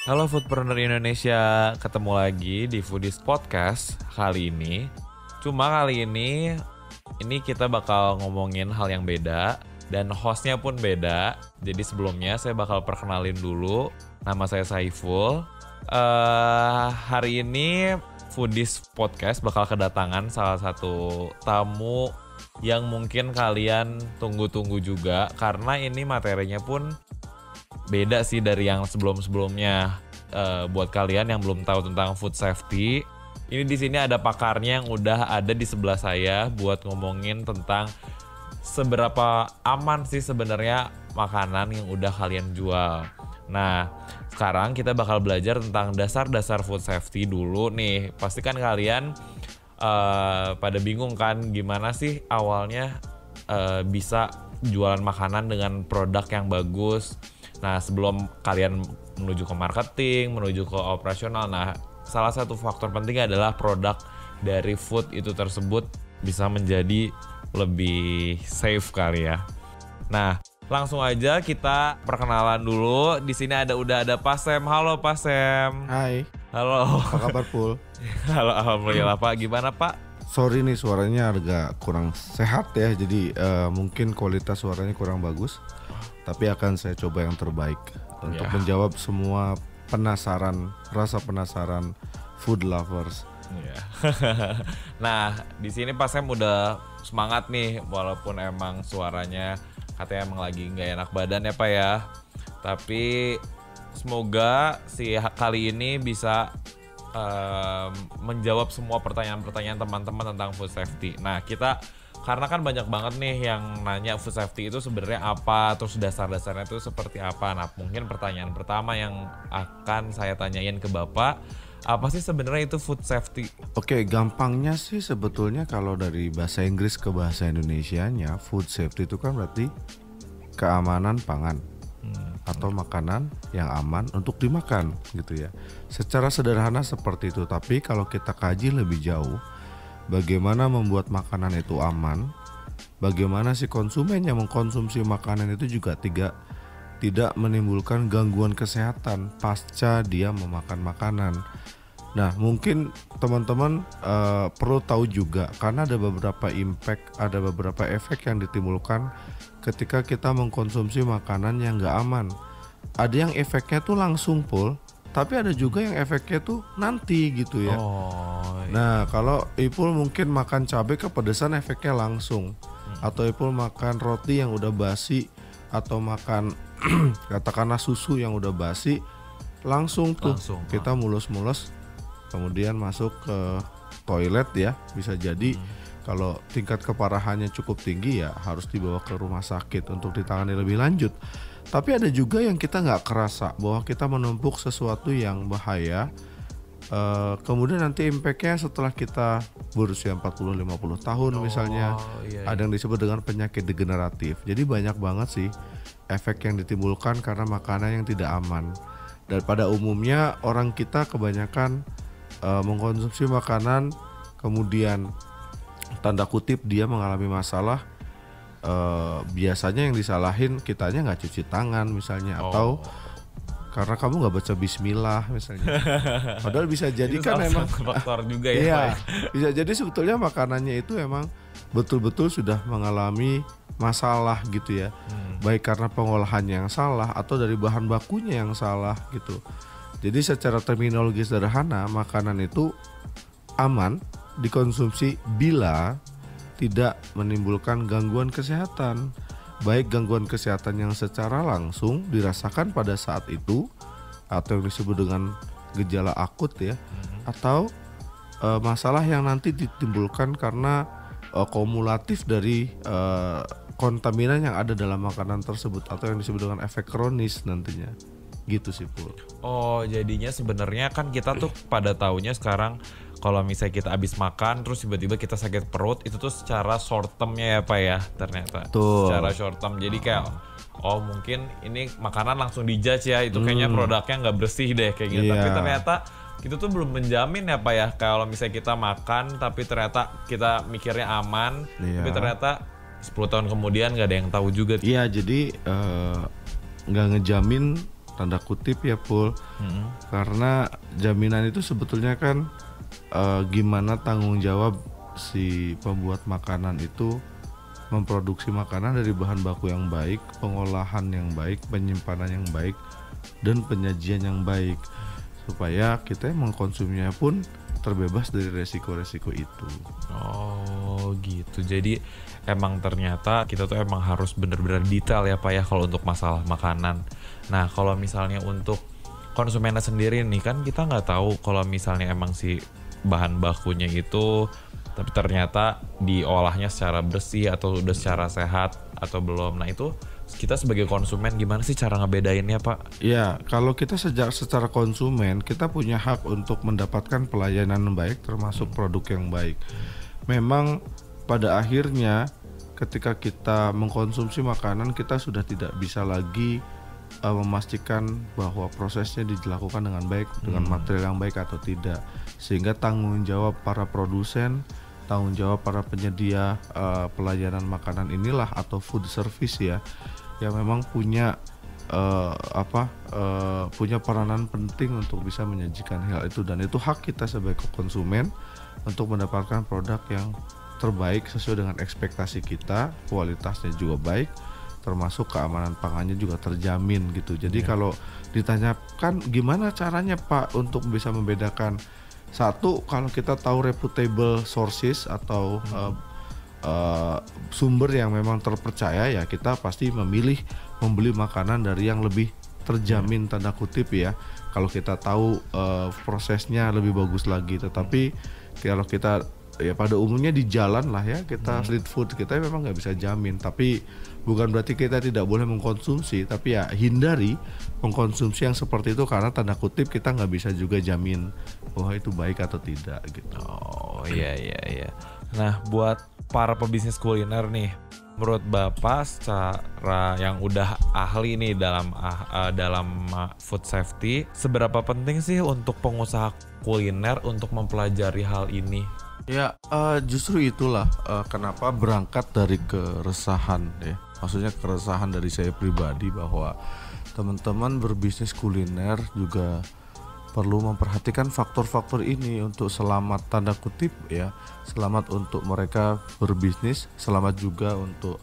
Halo Foodpreneur Indonesia, ketemu lagi di Foodies Podcast kali ini. Cuma kali ini kita bakal ngomongin hal yang beda dan hostnya pun beda. Jadi sebelumnya saya bakal perkenalin dulu, nama saya Saiful. Hari ini Foodies Podcast bakal kedatangan salah satu tamu yang mungkin kalian tunggu-tunggu juga, karena ini materinya pun beda sih dari yang sebelum-sebelumnya. Buat kalian yang belum tahu tentang food safety, ini di sini ada pakarnya yang udah ada di sebelah saya buat ngomongin tentang seberapa aman sih sebenarnya makanan yang udah kalian jual. Nah, sekarang kita bakal belajar tentang dasar-dasar food safety dulu nih. Pasti kan kalian pada bingung kan gimana sih awalnya bisa jualan makanan dengan produk yang bagus. Nah, sebelum kalian menuju ke marketing, menuju ke operasional, nah salah satu faktor penting adalah produk dari food itu tersebut bisa menjadi lebih safe kali ya. Nah, langsung aja kita perkenalan dulu. Di sini udah ada Pak Sam. Halo Pak Sam. Hai. Halo. Apa kabar, Pul? Halo, alhamdulillah Pak. Gimana Pak? Sorry nih, suaranya agak kurang sehat ya. Jadi mungkin kualitas suaranya kurang bagus. Tapi akan saya coba yang terbaik untuk menjawab semua rasa penasaran food lovers. Nah, di sini Pak Sam udah semangat nih, walaupun emang suaranya katanya emang lagi nggak enak badan ya Pak ya. Tapi semoga kali ini bisa menjawab semua pertanyaan-pertanyaan teman-teman tentang food safety. Nah, karena kan banyak banget nih yang nanya food safety itu sebenarnya apa, terus dasar-dasarnya itu seperti apa. Nah, mungkin pertanyaan pertama yang akan saya tanyain ke Bapak, apa sih sebenarnya itu food safety? Oke, gampangnya sih sebetulnya kalau dari bahasa Inggris ke bahasa Indonesianya, food safety itu kan berarti keamanan pangan atau makanan yang aman untuk dimakan gitu ya. Secara sederhana seperti itu, tapi kalau kita kaji lebih jauh, bagaimana membuat makanan itu aman, bagaimana si konsumen yang mengkonsumsi makanan itu juga tidak menimbulkan gangguan kesehatan pasca dia memakan makanan. Nah, mungkin teman-teman perlu tahu juga karena ada beberapa impact, ada beberapa efek yang ditimbulkan ketika kita mengkonsumsi makanan yang gak aman. Ada yang efeknya tuh langsung, Pul, tapi ada juga yang efeknya tuh nanti gitu ya. Nah, kalau Ipul mungkin makan cabai kepedesan efeknya langsung, atau Ipul makan roti yang udah basi, atau makan katakanlah susu yang udah basi, langsung kita mulus-mulus, kemudian masuk ke toilet ya. Bisa jadi kalau tingkat keparahannya cukup tinggi ya harus dibawa ke rumah sakit untuk ditangani lebih lanjut. Tapi ada juga yang kita nggak kerasa bahwa kita menumpuk sesuatu yang bahaya. Kemudian nanti impactnya setelah kita berusia 40-50 tahun misalnya, ada yang disebut dengan penyakit degeneratif. Jadi banyak banget sih efek yang ditimbulkan karena makanan yang tidak aman. Dan pada umumnya orang kita kebanyakan mengkonsumsi makanan, kemudian tanda kutip dia mengalami masalah, biasanya yang disalahin kitanya nggak cuci tangan misalnya, atau karena kamu nggak baca bismillah misalnya. Padahal bisa jadi kan emang faktor juga ya. Iya, bisa jadi sebetulnya makanannya itu emang betul-betul sudah mengalami masalah gitu ya. Baik karena pengolahannya yang salah atau dari bahan bakunya yang salah gitu. Jadi secara terminologi sederhana, makanan itu aman dikonsumsi bila tidak menimbulkan gangguan kesehatan. Baik gangguan kesehatan yang secara langsung dirasakan pada saat itu atau yang disebut dengan gejala akut ya, atau masalah yang nanti ditimbulkan karena kumulatif dari kontaminan yang ada dalam makanan tersebut atau yang disebut dengan efek kronis nantinya. Gitu sih, Pul. Oh, jadinya sebenarnya kan kita tuh pada taunya sekarang kalau misalnya kita habis makan terus tiba-tiba kita sakit perut, itu tuh secara short termnya ya Pak ya, ternyata. Secara short term. Jadi kayak mungkin ini makanan langsung dijudge ya, itu kayaknya produknya nggak bersih deh kayak gitu. Tapi ternyata itu tuh belum menjamin ya Pak ya, kalau misalnya kita makan tapi ternyata kita mikirnya aman, tapi ternyata 10 tahun kemudian nggak ada yang tahu juga. Iya, jadi nggak ngejamin tanda kutip ya Pul. Karena jaminan itu sebetulnya kan gimana tanggung jawab si pembuat makanan itu memproduksi makanan dari bahan baku yang baik, pengolahan yang baik, penyimpanan yang baik, dan penyajian yang baik, supaya kita mengkonsumsinya pun terbebas dari resiko-resiko itu. Oh gitu. Jadi emang ternyata kita tuh emang harus benar-benar detail ya Pak ya kalau untuk masalah makanan. Nah kalau misalnya untuk konsumennya sendiri nih kan kita nggak tahu kalau misalnya emang si bahan bakunya itu tapi ternyata diolahnya secara bersih atau udah secara sehat atau belum. Nah itu kita sebagai konsumen gimana sih cara ngebedainnya Pak? Ya, kalau kita secara konsumen kita punya hak untuk mendapatkan pelayanan yang baik termasuk produk yang baik. Memang pada akhirnya ketika kita mengkonsumsi makanan kita sudah tidak bisa lagi memastikan bahwa prosesnya dilakukan dengan baik, dengan material yang baik atau tidak. Sehingga tanggung jawab para produsen, tanggung jawab para penyedia pelayanan makanan inilah atau food service ya, yang memang punya punya peranan penting untuk bisa menyajikan hal itu, dan itu hak kita sebagai konsumen untuk mendapatkan produk yang terbaik sesuai dengan ekspektasi kita, kualitasnya juga baik, termasuk keamanan pangannya juga terjamin gitu. Jadi kalau ditanyakan gimana caranya Pak untuk bisa membedakan, satu, kalau kita tahu reputable sources atau sumber yang memang terpercaya ya kita pasti memilih membeli makanan dari yang lebih terjamin tanda kutip ya. Kalau kita tahu prosesnya lebih bagus lagi. Tetapi kalau kita ya pada umumnya di jalan lah ya kita street food kita memang nggak bisa jamin, tapi bukan berarti kita tidak boleh mengkonsumsi, tapi ya hindari mengkonsumsi yang seperti itu karena tanda kutip kita nggak bisa juga jamin bahwa itu baik atau tidak gitu. Oh iya. Nah buat para pebisnis kuliner nih, menurut Bapak secara yang udah ahli nih dalam food safety, seberapa penting sih untuk pengusaha kuliner untuk mempelajari hal ini? Ya justru itulah kenapa berangkat dari keresahan ya, maksudnya keresahan dari saya pribadi bahwa teman-teman berbisnis kuliner juga perlu memperhatikan faktor-faktor ini untuk selamat tanda kutip ya, selamat untuk mereka berbisnis, selamat juga untuk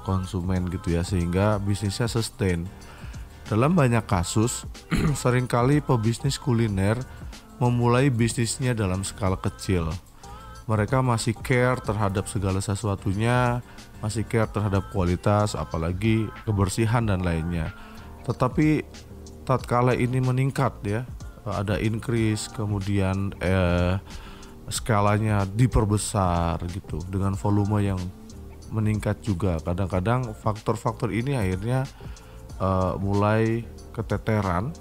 konsumen gitu ya, sehingga bisnisnya sustain. Dalam banyak kasus seringkali pebisnis kuliner memulai bisnisnya dalam skala kecil. Mereka masih care terhadap segala sesuatunya, masih care terhadap kualitas, apalagi kebersihan dan lainnya. Tetapi tatkala ini meningkat ya, ada increase, kemudian skalanya diperbesar gitu dengan volume yang meningkat juga. Kadang-kadang faktor-faktor ini akhirnya mulai keteteran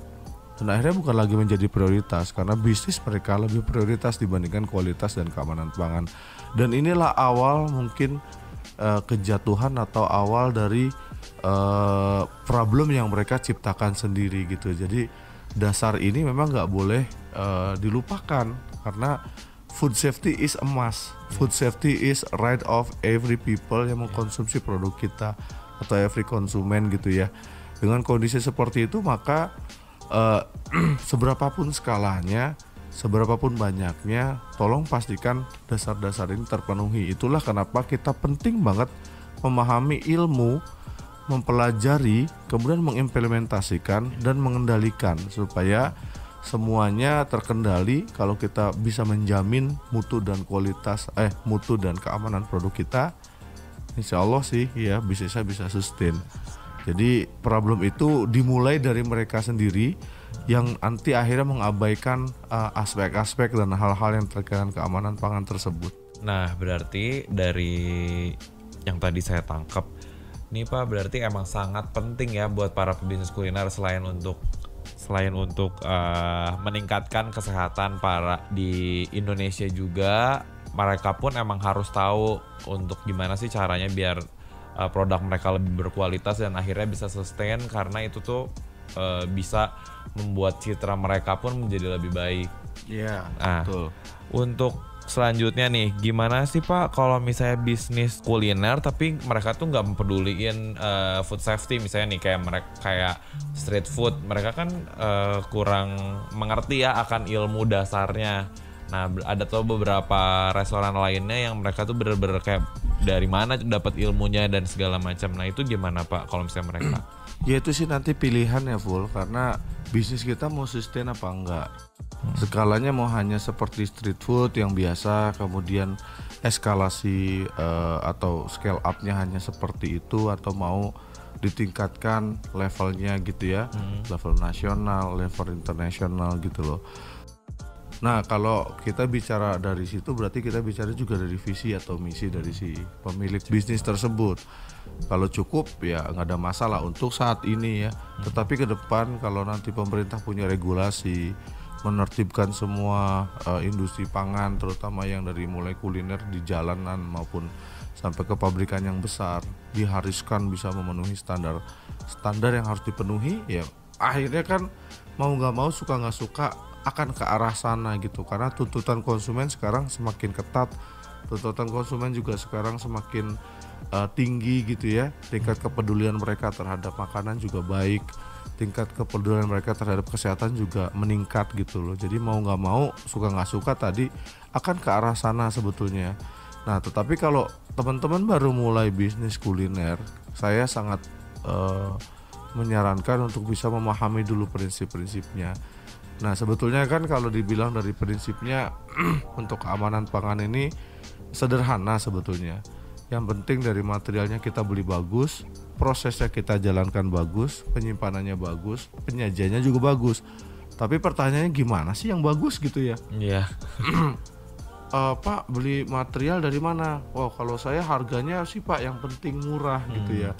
dan akhirnya bukan lagi menjadi prioritas karena bisnis mereka lebih prioritas dibandingkan kualitas dan keamanan pangan. Dan inilah awal mungkin kejatuhan atau awal dari problem yang mereka ciptakan sendiri gitu. Jadi dasar ini memang nggak boleh dilupakan karena food safety is a must. Food safety is right of every people yang mengkonsumsi produk kita atau every konsumen gitu ya. Dengan kondisi seperti itu maka seberapapun skalanya, seberapapun banyaknya, tolong pastikan dasar-dasar ini terpenuhi. Itulah kenapa kita penting banget memahami ilmu, mempelajari, kemudian mengimplementasikan dan mengendalikan supaya semuanya terkendali. Kalau kita bisa menjamin mutu dan kualitas, mutu dan keamanan produk kita, insya Allah sih ya bisnisnya bisa sustain. Jadi problem itu dimulai dari mereka sendiri yang nanti akhirnya mengabaikan aspek-aspek dan hal-hal yang terkait dengan keamanan pangan tersebut. Nah berarti dari yang tadi saya tangkap nih Pak, berarti emang sangat penting ya buat para pebisnis kuliner selain untuk meningkatkan kesehatan para di Indonesia juga, mereka pun emang harus tahu untuk gimana sih caranya biar produk mereka lebih berkualitas dan akhirnya bisa sustain, karena itu tuh bisa membuat citra mereka pun menjadi lebih baik. Iya, nah, betul. Untuk selanjutnya nih, gimana sih Pak kalau misalnya bisnis kuliner tapi mereka tuh nggak mempeduliin food safety, misalnya nih kayak street food, mereka kan kurang mengerti ya akan ilmu dasarnya. Nah, ada tuh beberapa restoran lainnya yang mereka tuh bener-bener kayak dari mana dapat ilmunya dan segala macam. Nah, itu gimana Pak kalau misalnya mereka? Ya itu sih nanti pilihan ya full, karena bisnis kita mau sustain apa enggak. Skalanya mau hanya seperti street food yang biasa, kemudian eskalasi atau scale up-nya hanya seperti itu, atau mau ditingkatkan levelnya gitu ya, level nasional, level internasional gitu loh. Nah kalau kita bicara dari situ berarti kita bicara juga dari visi atau misi dari si pemilik bisnis tersebut. Kalau cukup ya nggak ada masalah untuk saat ini ya. Tetapi ke depan kalau nanti pemerintah punya regulasi menertibkan semua industri pangan, terutama yang dari mulai kuliner di jalanan maupun sampai ke pabrikan yang besar, diharuskan bisa memenuhi standar yang harus dipenuhi, ya akhirnya kan mau nggak mau, suka nggak suka akan ke arah sana gitu. Karena tuntutan konsumen sekarang semakin ketat, tuntutan konsumen juga sekarang semakin tinggi gitu ya. Tingkat kepedulian mereka terhadap makanan juga baik, tingkat kepedulian mereka terhadap kesehatan juga meningkat gitu loh. Jadi mau nggak mau, suka nggak suka tadi akan ke arah sana sebetulnya. Nah tetapi kalau teman-teman baru mulai bisnis kuliner, saya sangat menyarankan untuk bisa memahami dulu prinsip-prinsipnya. Nah sebetulnya kan kalau dibilang dari prinsipnya untuk keamanan pangan ini sederhana sebetulnya. Yang penting dari materialnya kita beli bagus, prosesnya kita jalankan bagus, penyimpanannya bagus, penyajiannya juga bagus. Tapi pertanyaannya gimana sih yang bagus gitu ya? Iya. Pak beli material dari mana? Oh kalau saya harganya sih Pak yang penting murah gitu ya.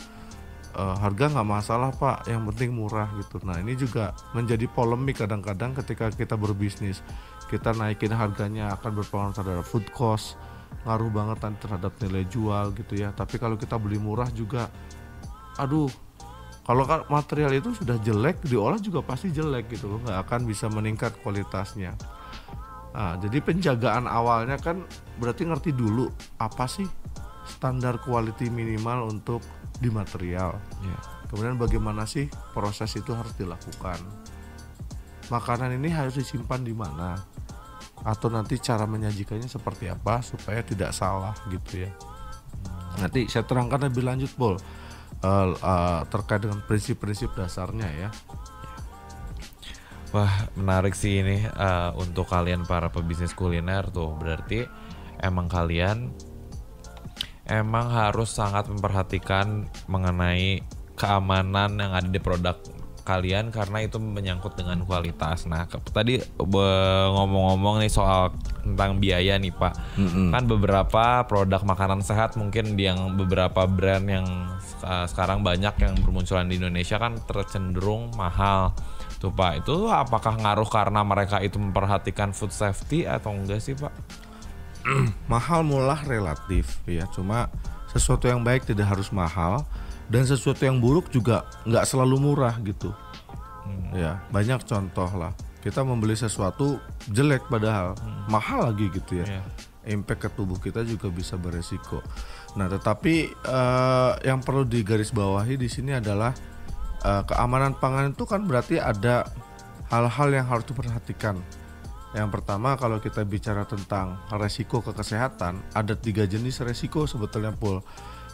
Harga nggak masalah Pak, yang penting murah gitu. Nah ini juga menjadi polemik kadang-kadang ketika kita berbisnis. Kita naikin harganya akan berpengaruh terhadap food cost, ngaruh banget terhadap nilai jual gitu ya. Tapi kalau kita beli murah juga, aduh, kalau material itu sudah jelek, diolah juga pasti jelek gitu loh, nggak akan bisa meningkat kualitasnya. Nah, jadi penjagaan awalnya kan berarti ngerti dulu apa sih standar quality minimal untuk di material. Kemudian bagaimana sih proses itu harus dilakukan. Makanan ini harus disimpan di mana, atau nanti cara menyajikannya seperti apa supaya tidak salah gitu ya. Nanti saya terangkan lebih lanjut Bol, terkait dengan prinsip-prinsip dasarnya ya. Wah menarik sih ini untuk kalian para pebisnis kuliner tuh. Berarti emang kalian emang harus sangat memperhatikan mengenai keamanan yang ada di produk kalian, karena itu menyangkut dengan kualitas. Nah tadi ngomong-ngomong nih soal tentang biaya nih Pak. Kan beberapa produk makanan sehat mungkin yang beberapa brand yang sekarang banyak yang bermunculan di Indonesia kan tercenderung mahal tuh Pak. Itu apakah ngaruh karena mereka itu memperhatikan food safety atau enggak sih Pak? Mahal murah relatif ya, cuma sesuatu yang baik tidak harus mahal, dan sesuatu yang buruk juga nggak selalu murah gitu. Ya banyak contoh lah, kita membeli sesuatu jelek padahal mahal lagi gitu ya. Impact ke tubuh kita juga bisa beresiko. Nah tetapi yang perlu digarisbawahi di sini adalah keamanan pangan itu kan berarti ada hal-hal yang harus diperhatikan. Yang pertama, kalau kita bicara tentang resiko ke kesehatan, ada 3 jenis resiko sebetulnya Pul.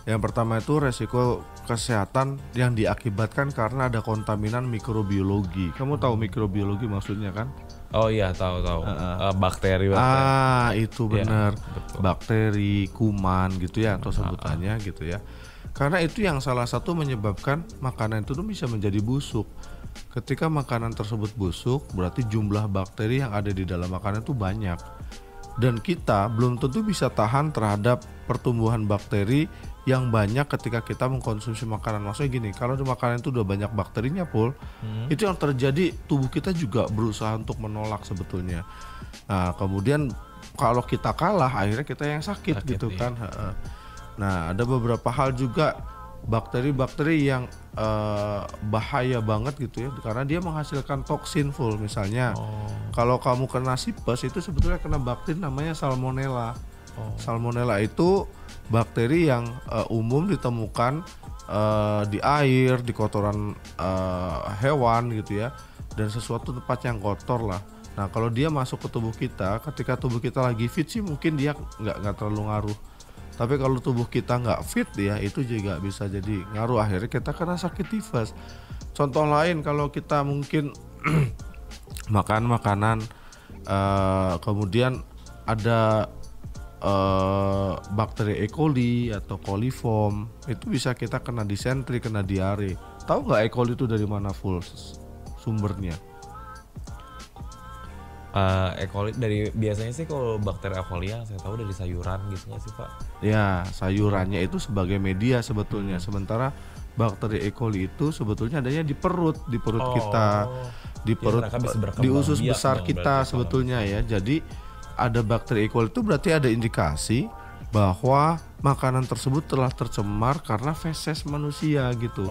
Yang pertama itu resiko kesehatan yang diakibatkan karena ada kontaminan mikrobiologi. Kamu tahu mikrobiologi maksudnya kan? Oh iya tahu. Bakteri. Itu benar. Ya, bakteri, kuman gitu ya atau sebutannya gitu ya. Karena itu yang salah satu menyebabkan makanan itu bisa menjadi busuk. Ketika makanan tersebut busuk, berarti jumlah bakteri yang ada di dalam makanan itu banyak. Dan kita belum tentu bisa tahan terhadap pertumbuhan bakteri yang banyak ketika kita mengkonsumsi makanan. Maksudnya gini, kalau di makanan itu udah banyak bakterinya Pul, itu yang terjadi tubuh kita juga berusaha untuk menolak sebetulnya. Nah kemudian kalau kita kalah, akhirnya kita yang sakit gitu kan. Nah ada beberapa hal juga bakteri-bakteri yang bahaya banget gitu ya, karena dia menghasilkan toksin full. Misalnya kalau kamu kena sipes itu sebetulnya kena bakteri namanya salmonella. Salmonella itu bakteri yang umum ditemukan di air, di kotoran hewan gitu ya, dan sesuatu tempat yang kotor lah. Nah kalau dia masuk ke tubuh kita, ketika tubuh kita lagi fit sih mungkin dia nggak terlalu ngaruh. Tapi kalau tubuh kita nggak fit ya, itu juga bisa jadi ngaruh, akhirnya kita kena sakit tifus. Contoh lain, kalau kita mungkin makan makanan kemudian ada bakteri E. coli atau coliform, itu bisa kita kena disentri, kena diare. Tahu nggak E. coli itu dari mana full sumbernya? E. coli dari, biasanya sih kalau bakteri E. coli yang saya tahu dari sayuran gitu nggak sih Pak? Ya, sayurannya itu sebagai media sebetulnya. Sementara bakteri E. coli itu sebetulnya adanya di perut kita, di perut, di usus besar kita sebetulnya ya. Jadi ada bakteri E. coli itu berarti ada indikasi bahwa makanan tersebut telah tercemar karena feses manusia gitu.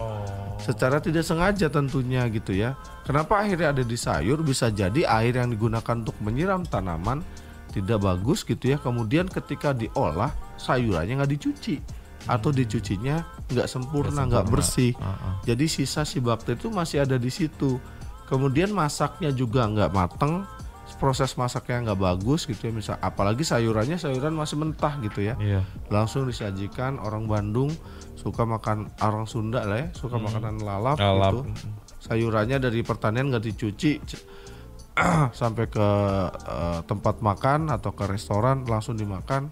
Secara tidak sengaja tentunya gitu ya. Kenapa akhirnya ada di sayur? Bisa jadi air yang digunakan untuk menyiram tanaman tidak bagus gitu ya. Kemudian ketika diolah, sayurannya nggak dicuci atau dicucinya nggak sempurna, nggak bersih. Jadi sisa si bakteri itu masih ada di situ. Kemudian masaknya juga nggak mateng, proses masaknya nggak bagus gitu ya. Misal apalagi sayuran masih mentah gitu ya, langsung disajikan. Orang Bandung suka makan, orang Sunda lah ya, suka makanan lalap gitu. Sayurannya dari pertanian nggak dicuci sampai ke tempat makan atau ke restoran langsung dimakan.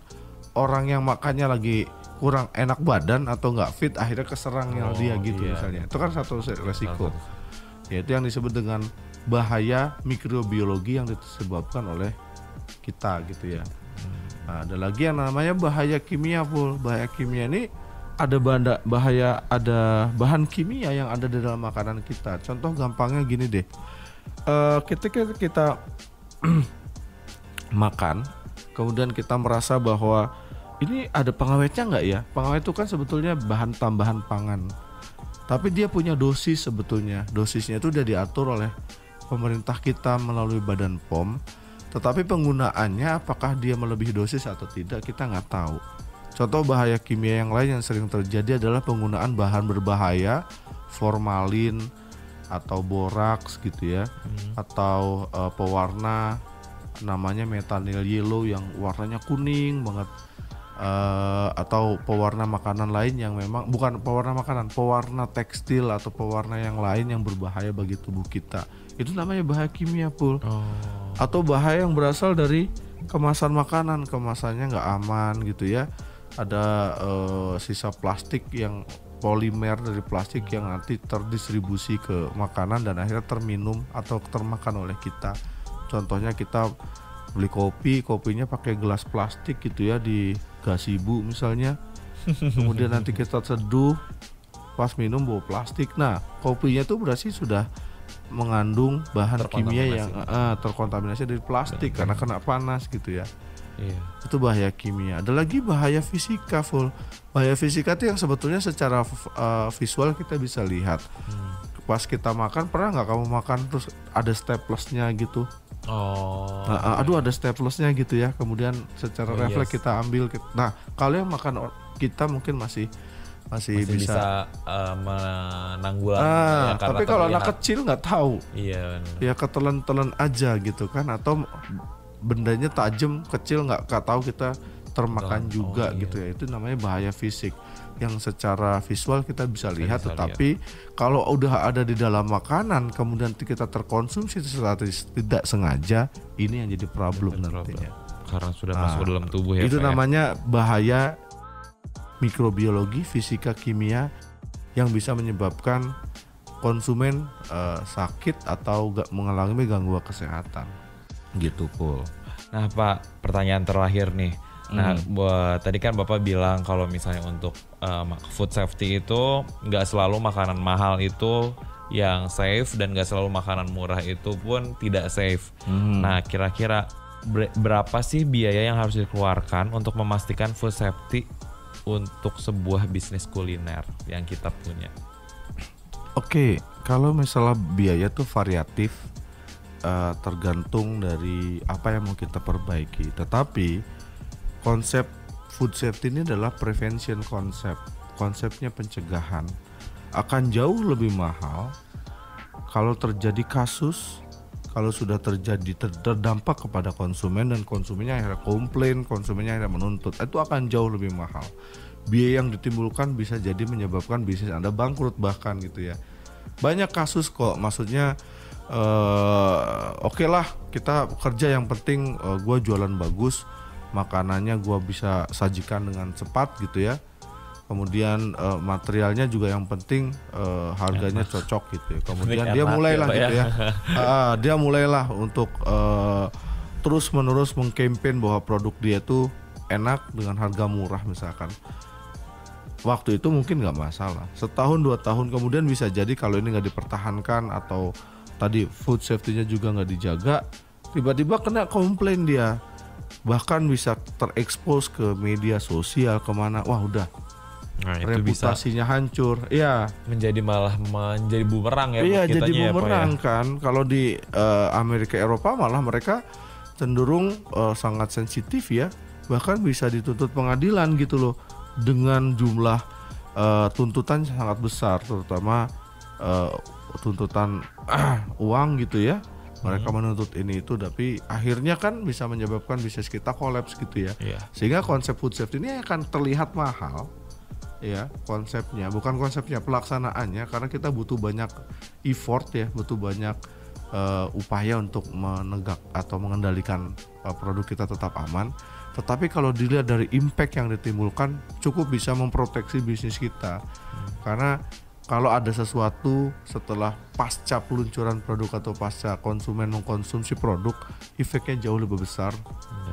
Orang yang makannya lagi kurang enak badan atau nggak fit, akhirnya keserang dia gitu misalnya. Itu kan satu resiko, yaitu yang disebut dengan bahaya mikrobiologi yang disebabkan oleh kita gitu ya. Nah, ada lagi yang namanya bahaya kimia full. Bahaya kimia ini ada bahan kimia yang ada di dalam makanan kita. Contoh gampangnya gini deh. Ketika kita makan, kemudian kita merasa bahwa ini ada pengawetnya nggak ya? Pengawet itu kan sebetulnya bahan tambahan pangan, tapi dia punya dosis sebetulnya. Dosisnya itu udah diatur oleh pemerintah kita melalui Badan POM, tetapi penggunaannya apakah dia melebihi dosis atau tidak kita nggak tahu. Contoh bahaya kimia yang lain yang sering terjadi adalah penggunaan bahan berbahaya, formalin atau boraks gitu ya, atau pewarna namanya methanol yellow yang warnanya kuning banget, atau pewarna makanan lain yang memang bukan pewarna makanan, pewarna tekstil atau pewarna yang lain yang berbahaya bagi tubuh kita. Itu namanya bahaya kimia full. Atau bahaya yang berasal dari kemasan makanan, kemasannya nggak aman gitu ya. Ada sisa plastik yang polimer dari plastik yang nanti terdistribusi ke makanan dan akhirnya terminum atau termakan oleh kita. Contohnya kita beli kopinya pakai gelas plastik gitu ya di gazebo misalnya. Kemudian nanti kita seduh, pas minum bawa plastik. Nah, kopinya tuh berarti sudah mengandung bahan kimia yang terkontaminasi dari plastik karena kena panas gitu ya. Itu bahaya kimia. Ada lagi bahaya fisika full. Bahaya fisika itu yang sebetulnya secara visual kita bisa lihat. Pas kita makan, pernah nggak kamu makan terus ada staplesnya gitu? Aduh ada staplesnya gitu ya. Kemudian secara refleks kita ambil. Nah kalau yang makan kita mungkin masih bisa menanggulangi. Tapi kalau anak kecil nggak tahu, ya ketelan-telan aja gitu kan, atau bendanya tajam kecil nggak tahu kita termakan juga gitu ya. Itu namanya bahaya fisik yang secara visual kita bisa lihat, tetapi kalau udah ada di dalam makanan kemudian kita terkonsumsi secara tidak sengaja, ini yang jadi problem nantinya karena sudah masuk dalam tubuh ya. Itu namanya bahaya mikrobiologi, fisika, kimia yang bisa menyebabkan konsumen sakit atau mengalami gangguan kesehatan gitu Pul. Nah Pak, pertanyaan terakhir nih. Nah tadi kan Bapak bilang kalau misalnya untuk food safety itu nggak selalu makanan mahal itu yang safe dan nggak selalu makanan murah itu pun tidak safe. Nah kira-kira berapa sih biaya yang harus dikeluarkan untuk memastikan food safety untuk sebuah bisnis kuliner yang kita punya? Oke, kalau misalnya biaya tuh variatif, tergantung dari apa yang mau kita perbaiki. Tetapi konsep food safety ini adalah prevention konsepnya pencegahan. Akan jauh lebih mahal kalau terjadi kasus, kalau sudah terjadi terdampak kepada konsumen dan konsumennya akhirnya komplain, konsumennya akhirnya menuntut, itu akan jauh lebih mahal. Biaya yang ditimbulkan bisa jadi menyebabkan bisnis Anda bangkrut bahkan gitu ya. Banyak kasus kok, maksudnya oke lah kita kerja, yang penting gue jualan bagus, makanannya gue bisa sajikan dengan cepat gitu ya. Kemudian materialnya juga yang penting harganya cocok gitu ya. Kemudian dia mulailah gitu ya. Dia mulailah untuk terus menerus mengkampen bahwa produk dia tuh enak dengan harga murah misalkan. Waktu itu mungkin nggak masalah. Setahun 2 tahun kemudian bisa jadi kalau ini nggak dipertahankan atau tadi food safety-nya juga nggak dijaga, tiba-tiba kena komplain dia. Bahkan bisa terekspos ke media sosial kemana. Wah udah. Nah, itu reputasinya bisa hancur, ya menjadi bumerang ya. Iya, jadi kitanya bumerang ya, kan. Kalau di Amerika Eropa malah mereka cenderung sangat sensitif ya, bahkan bisa dituntut pengadilan gitu loh dengan jumlah tuntutan sangat besar, terutama tuntutan uang gitu ya. Mereka menuntut ini itu, tapi akhirnya kan bisa menyebabkan bisnis kita kolaps gitu ya. Sehingga konsep food safety ini akan terlihat mahal. Ya, konsepnya, bukan konsepnya, pelaksanaannya, karena kita butuh banyak effort ya, butuh banyak upaya untuk menegak atau mengendalikan produk kita tetap aman. Tetapi kalau dilihat dari impact yang ditimbulkan, cukup bisa memproteksi bisnis kita. Karena kalau ada sesuatu setelah pasca peluncuran produk atau pasca konsumen mengkonsumsi produk, efeknya jauh lebih besar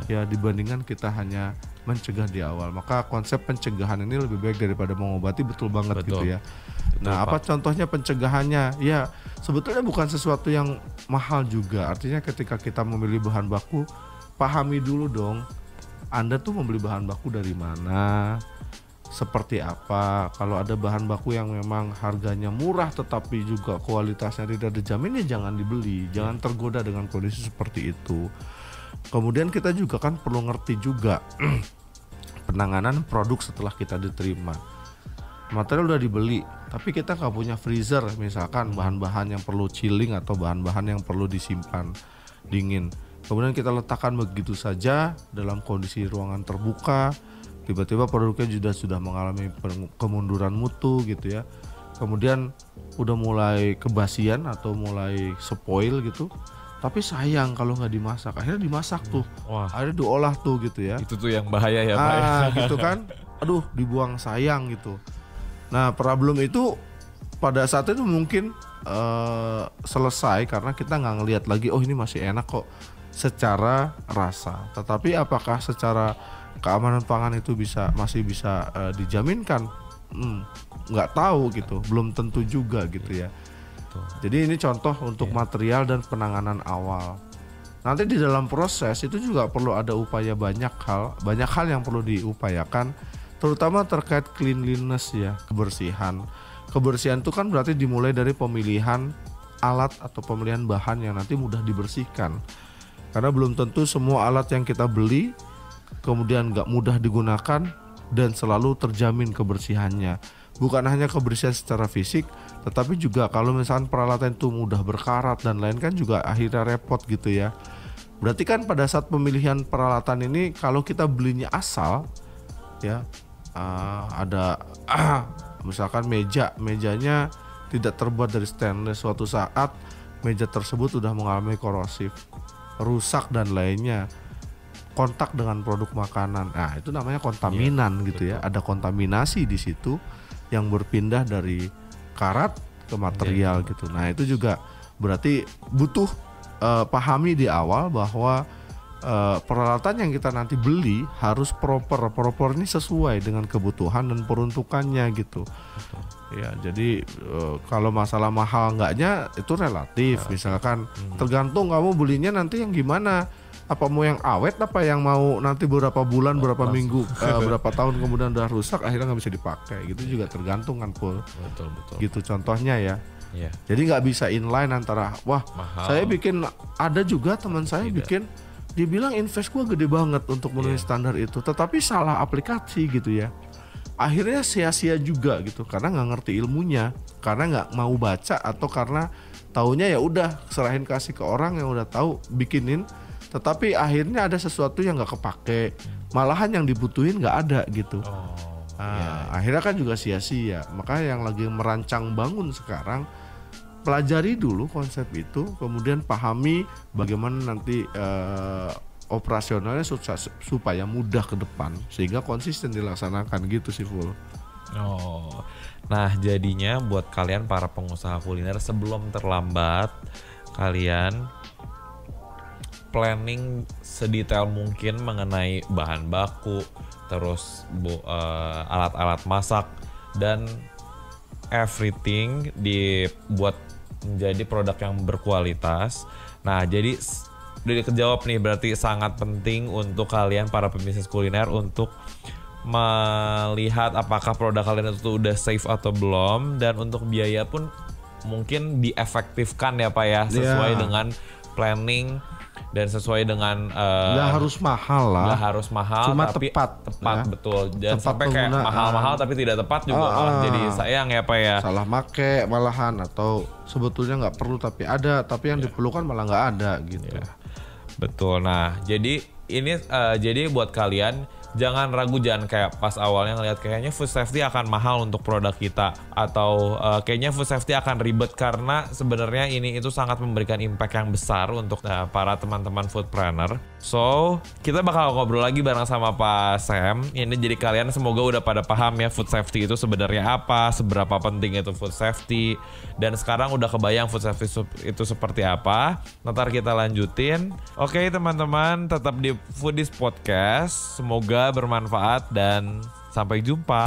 ya dibandingkan kita hanya mencegah di awal. Maka konsep pencegahan ini lebih baik daripada mengobati, betul banget. Betul. Gitu ya. Nah, apa contohnya pencegahannya? Ya, sebetulnya bukan sesuatu yang mahal juga. Artinya ketika kita memilih bahan baku, pahami dulu dong, Anda tuh membeli bahan baku dari mana, seperti apa. Kalau ada bahan baku yang memang harganya murah tetapi juga kualitasnya tidak dijamin, ya jangan dibeli, jangan tergoda dengan kondisi seperti itu. Kemudian kita juga kan perlu ngerti juga penanganan produk setelah kita diterima. Material udah dibeli, tapi kita nggak punya freezer, misalkan bahan-bahan yang perlu chilling atau bahan-bahan yang perlu disimpan dingin. Kemudian kita letakkan begitu saja dalam kondisi ruangan terbuka. Tiba-tiba produknya sudah mengalami kemunduran mutu gitu ya. Kemudian udah mulai kebasian atau mulai spoil gitu. Tapi sayang kalau nggak dimasak. Akhirnya dimasak tuh. Wah. Akhirnya diolah tuh gitu ya. Itu tuh yang bahaya ya Pak. Gitu kan. Aduh, dibuang sayang gitu. Nah, problem itu pada saat itu mungkin selesai karena kita nggak ngelihat lagi, oh ini masih enak kok secara rasa. Tetapi apakah secara keamanan pangan itu masih bisa dijaminkan? Nggak tahu gitu, belum tentu juga gitu ya. Jadi ini contoh untuk material dan penanganan awal. Nanti di dalam proses itu juga perlu ada upaya banyak hal yang perlu diupayakan, terutama terkait cleanliness ya, kebersihan. Kebersihan itu kan berarti dimulai dari pemilihan alat atau pemilihan bahan yang nanti mudah dibersihkan. Karena belum tentu semua alat yang kita beli kemudian nggak mudah digunakan dan selalu terjamin kebersihannya. Bukan hanya kebersihan secara fisik, tetapi juga kalau misalkan peralatan itu mudah berkarat dan lain, kan juga akhirnya repot gitu ya. Berarti kan pada saat pemilihan peralatan ini, kalau kita belinya asal ya, ada misalkan mejanya tidak terbuat dari stainless, suatu saat meja tersebut sudah mengalami korosif, rusak dan lainnya, kontak dengan produk makanan, nah itu namanya kontaminan gitu ya. Ada kontaminasi di situ yang berpindah dari karat ke material gitu. Nah itu juga berarti butuh pahami di awal bahwa peralatan yang kita nanti beli harus proper ini sesuai dengan kebutuhan dan peruntukannya gitu. Ya, jadi kalau masalah mahal enggaknya itu relatif. Misalkan tergantung kamu belinya nanti yang gimana. Apa mau yang awet, apa yang mau nanti beberapa bulan, berapa minggu, berapa tahun kemudian udah rusak, akhirnya nggak bisa dipakai. Gitu juga tergantung kan, Pul. Betul. Gitu contohnya ya. Iya. Jadi nggak bisa inline antara wah Mahal. saya bikin, ada juga teman saya Tidak. bikin, dibilang invest gua gede banget untuk memenuhi standar itu, tetapi salah aplikasi gitu ya. Akhirnya sia-sia juga gitu karena nggak ngerti ilmunya, karena nggak mau baca, atau karena taunya ya udah serahin kasih ke orang yang udah tahu bikinin, tetapi akhirnya ada sesuatu yang nggak kepake, malahan yang dibutuhin nggak ada gitu. Akhirnya kan juga sia-sia. Makanya yang lagi merancang bangun sekarang, pelajari dulu konsep itu, kemudian pahami bagaimana nanti operasionalnya supaya mudah ke depan, sehingga konsisten dilaksanakan gitu sih, Ful. Nah jadinya buat kalian para pengusaha kuliner, sebelum terlambat kalian planning sedetail mungkin mengenai bahan baku, terus alat-alat masak, dan everything dibuat menjadi produk yang berkualitas. Nah jadi udah kejawab nih, berarti sangat penting untuk kalian para pebisnis kuliner untuk melihat apakah produk kalian itu udah safe atau belum, dan untuk biaya pun mungkin diefektifkan ya Pak ya, sesuai dengan planning dan sesuai dengan nggak harus mahal lah, nggak harus mahal, cuma tapi tepat ya. Betul, jangan Tepat sampai kayak mahal-mahal tapi tidak tepat juga malah jadi sayang ya Pak ya, salah make malahan, atau sebetulnya nggak perlu tapi ada, tapi yang diperlukan malah nggak ada gitu. Betul. Nah jadi ini jadi buat kalian jangan ragu, jangan kayak pas awalnya ngelihat kayaknya food safety akan mahal untuk produk kita, atau kayaknya food safety akan ribet, karena sebenarnya ini itu sangat memberikan impact yang besar untuk para teman-teman foodpreneur. So kita bakal ngobrol lagi bareng sama Pak Sam ini, jadi kalian semoga udah pada paham ya food safety itu sebenarnya apa, seberapa penting itu food safety, dan sekarang udah kebayang food safety itu seperti apa. Ntar kita lanjutin. Oke teman-teman, tetap di Foodies Podcast, semoga bermanfaat dan sampai jumpa.